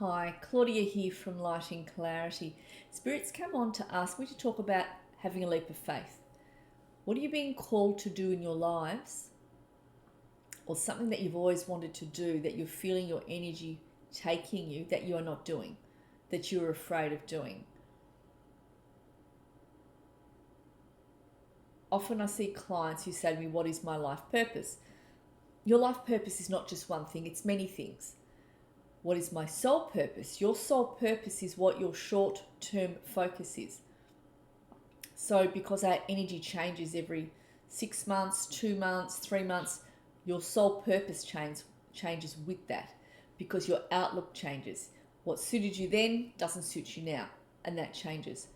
Hi, Claudia here from Lighting Clarity. Spirits come on to ask me to talk about having a leap of faith. What are you being called to do in your lives, or something that you've always wanted to do that you're feeling your energy taking you that you are not doing, that you're afraid of doing? Often I see clients who say to me, "What is my life purpose?" Your life purpose is not just one thing, it's many things. What is my soul purpose? Your soul purpose is what your short-term focus is. So because our energy changes every 6 months, 2 months, 3 months, your soul purpose changes with that, because your outlook changes. What suited you then doesn't suit you now, and that changes.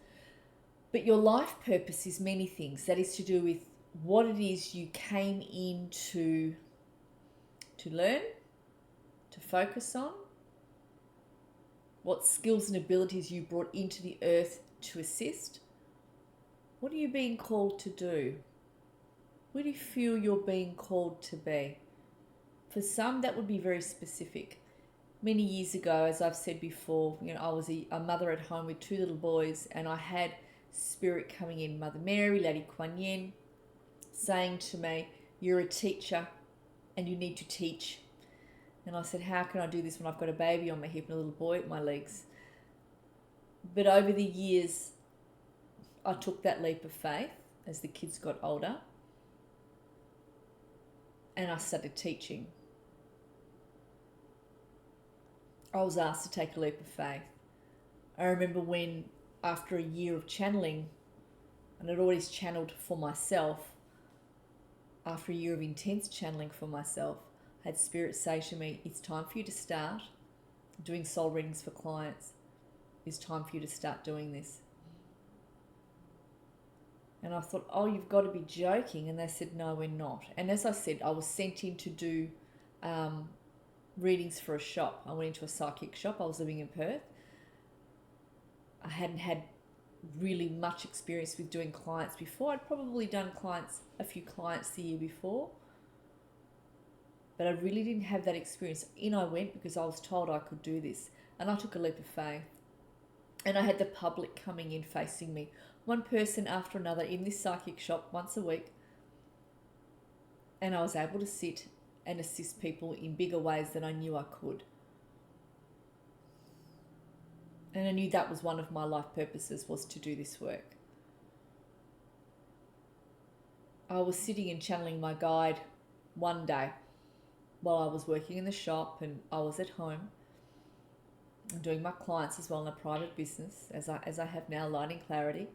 But your life purpose is many things. That is to do with what it is you came in to learn, to focus on, what skills and abilities you brought into the earth to assist. What are you being called to do? Where do you feel you're being called to be? For some, that would be very specific. Many years ago, as I've said before, I was a mother at home with 2 little boys, and I had spirit coming in, Mother Mary, Lady Kuan Yin, saying to me, "You're a teacher and you need to teach." And I said, "How can I do this when I've got a baby on my hip and a little boy at my legs?" But over the years, I took that leap of faith as the kids got older, and I started teaching. I was asked to take a leap of faith. I remember when, after a year of channeling, and I'd always channeled for myself, after a year of intense channeling for myself, I had Spirit say to me, "It's time for you to start doing soul readings for clients. It's time for you to start doing this." And I thought, "Oh, you've got to be joking." And they said, "No, we're not." And as I said, I was sent in to do readings for a shop. I went into a psychic shop. I was living in Perth. I hadn't had really much experience with doing clients before. I'd probably done a few clients the year before, but I really didn't have that experience. In I went because I was told I could do this, and I took a leap of faith. And I had the public coming in facing me, one person after another, in this psychic shop once a week, and I was able to sit and assist people in bigger ways than I knew I could. And I knew that was one of my life purposes, was to do this work. I was sitting and channeling my guide one day while I was working in the shop, and I was at home and doing my clients as well in a private business, as I have now, Lighting Clarity.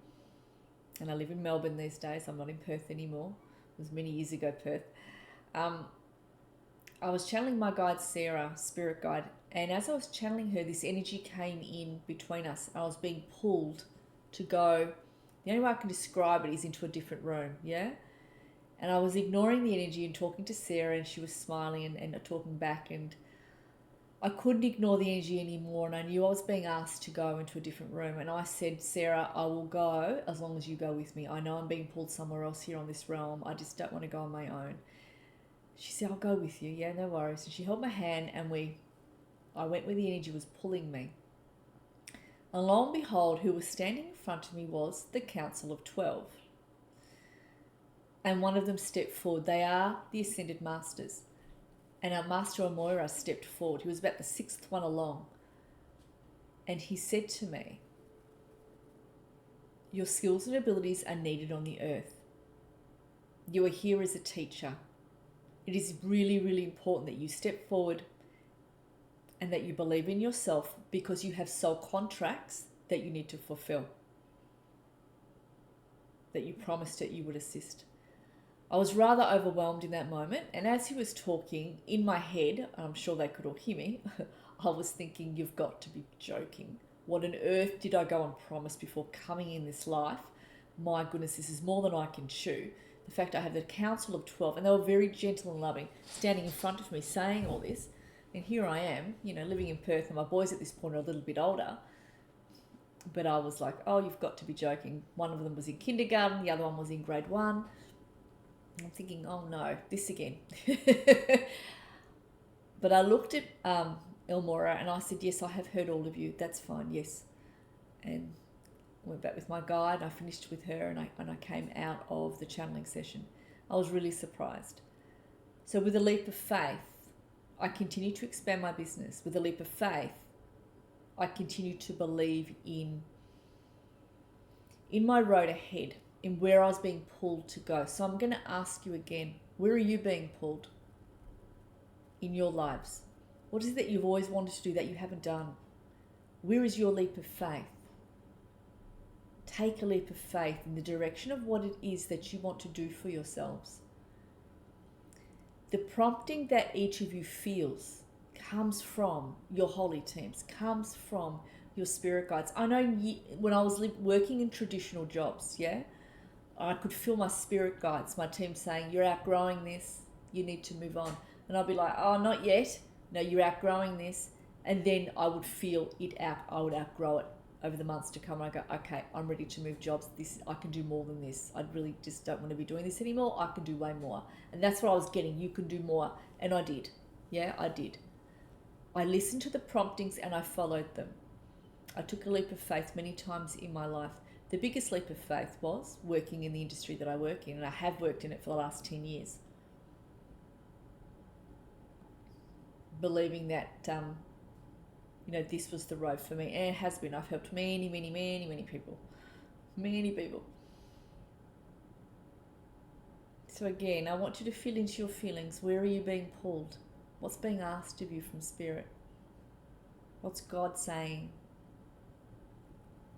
And I live in Melbourne these days. I'm not in Perth anymore. It was many years ago, Perth. I was channeling my guide Sarah, spirit guide, and as I was channeling her, this energy came in between us. I was being pulled to go, the only way I can describe it is into a different room, yeah? And I was ignoring the energy and talking to Sarah, and she was smiling and talking back, and I couldn't ignore the energy anymore, and I knew I was being asked to go into a different room. And I said, "Sarah, I will go as long as you go with me. I know I'm being pulled somewhere else here on this realm. I just don't want to go on my own." She said, "I'll go with you." "Yeah, no worries." And she held my hand, and I went where the energy was pulling me. And lo and behold, who was standing in front of me was the Council of 12. And one of them stepped forward. They are the Ascended Masters. And our Master Omoira stepped forward. He was about the 6th one along. And he said to me, "Your skills and abilities are needed on the earth. You are here as a teacher. It is really, really important that you step forward and that you believe in yourself, because you have soul contracts that you need to fulfill, that you promised that you would assist." I was rather overwhelmed in that moment, and as he was talking, in my head, I'm sure they could all hear me, I was thinking, "You've got to be joking. What on earth did I go and promise before coming in this life? My goodness, this is more than I can chew." The fact I have the Council of 12, and they were very gentle and loving, standing in front of me saying all this, and here I am, living in Perth, and my boys at this point are a little bit older, but I was like, "Oh, you've got to be joking." One of them was in kindergarten, the other one was in grade 1. I'm thinking, "Oh no, this again." But I looked at Elmora, and I said, yes, I have heard all of you. That's fine, yes. And I went back with my guide, and I finished with her, and I came out of the channeling session. I was really surprised. So with a leap of faith, I continue to expand my business. With a leap of faith, I continue to believe in my road ahead, in where I was being pulled to go. So I'm going to ask you again, where are you being pulled in your lives? What is it that you've always wanted to do that you haven't done? Where is your leap of faith? Take a leap of faith in the direction of what it is that you want to do for yourselves. The prompting that each of you feels comes from your holy teams, comes from your spirit guides. I know when I was working in traditional jobs, I could feel my spirit guides, my team saying, you're outgrowing this, you need to move on. And I'd be like, oh, not yet. No, you're outgrowing this. And then I would feel it out. I would outgrow it over the months to come. And I go, okay, I'm ready to move jobs. I can do more than this. I really just don't want to be doing this anymore. I can do way more. And that's what I was getting. You can do more. And I did. Yeah, I did. I listened to the promptings and I followed them. I took a leap of faith many times in my life. The biggest leap of faith was working in the industry that I work in, and I have worked in it for the last 10 years. Believing that, this was the road for me, and it has been. I've helped many, many, many, many people. Many people. So again, I want you to feel into your feelings. Where are you being pulled? What's being asked of you from Spirit? What's God saying?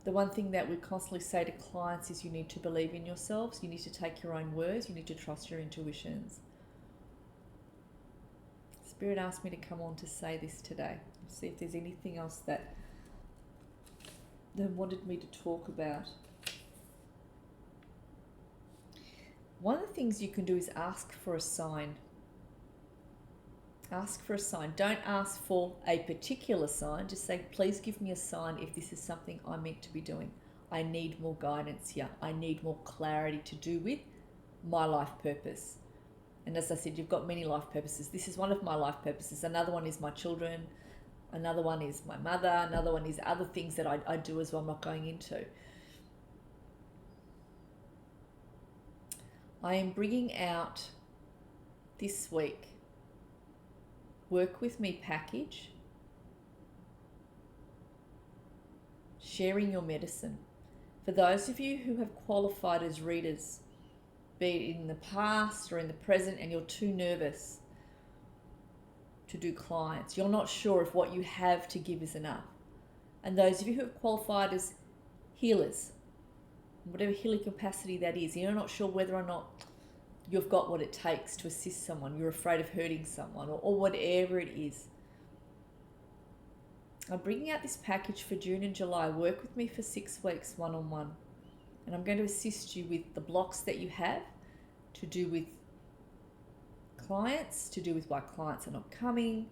The one thing that we constantly say to clients is you need to believe in yourselves. You need to take your own words. You need to trust your intuitions. Spirit asked me to come on to say this today. See if there's anything else that they wanted me to talk about. One of the things you can do is ask for a sign. Ask for a sign. Don't ask for a particular sign. Just say, please give me a sign if this is something I'm meant to be doing. I need more guidance here. I need more clarity to do with my life purpose. And as I said, you've got many life purposes. This is one of my life purposes. Another one is my children. Another one is my mother. Another one is other things that I do as well I'm not going into. I am bringing out this week Work With Me package, sharing your medicine. For those of you who have qualified as readers, be it in the past or in the present, and you're too nervous to do clients, you're not sure if what you have to give is enough. And those of you who have qualified as healers, whatever healing capacity that is, you're not sure whether or not you've got what it takes to assist someone, you're afraid of hurting someone, or whatever it is. I'm bringing out this package for June and July. Work with me for 6 weeks one-on-one. And I'm going to assist you with the blocks that you have to do with clients, to do with why clients are not coming,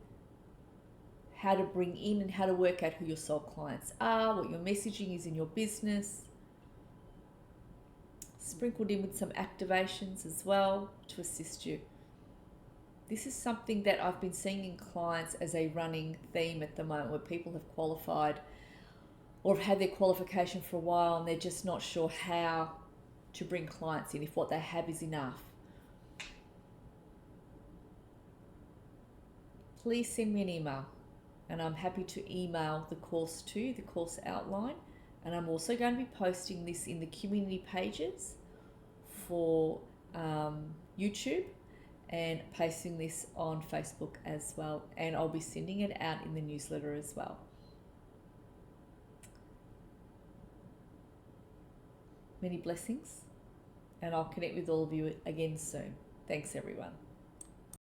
how to bring in and how to work out who your soul clients are, what your messaging is in your business, sprinkled in with some activations as well to assist you. This is something that I've been seeing in clients as a running theme at the moment, where people have qualified or have had their qualification for a while and they're just not sure how to bring clients in, if what they have is enough. Please send me an email, and I'm happy to email the course to the course outline. And I'm also going to be posting this in the community pages for YouTube, and posting this on Facebook as well. And I'll be sending it out in the newsletter as well. Many blessings, and I'll connect with all of you again soon. Thanks, everyone.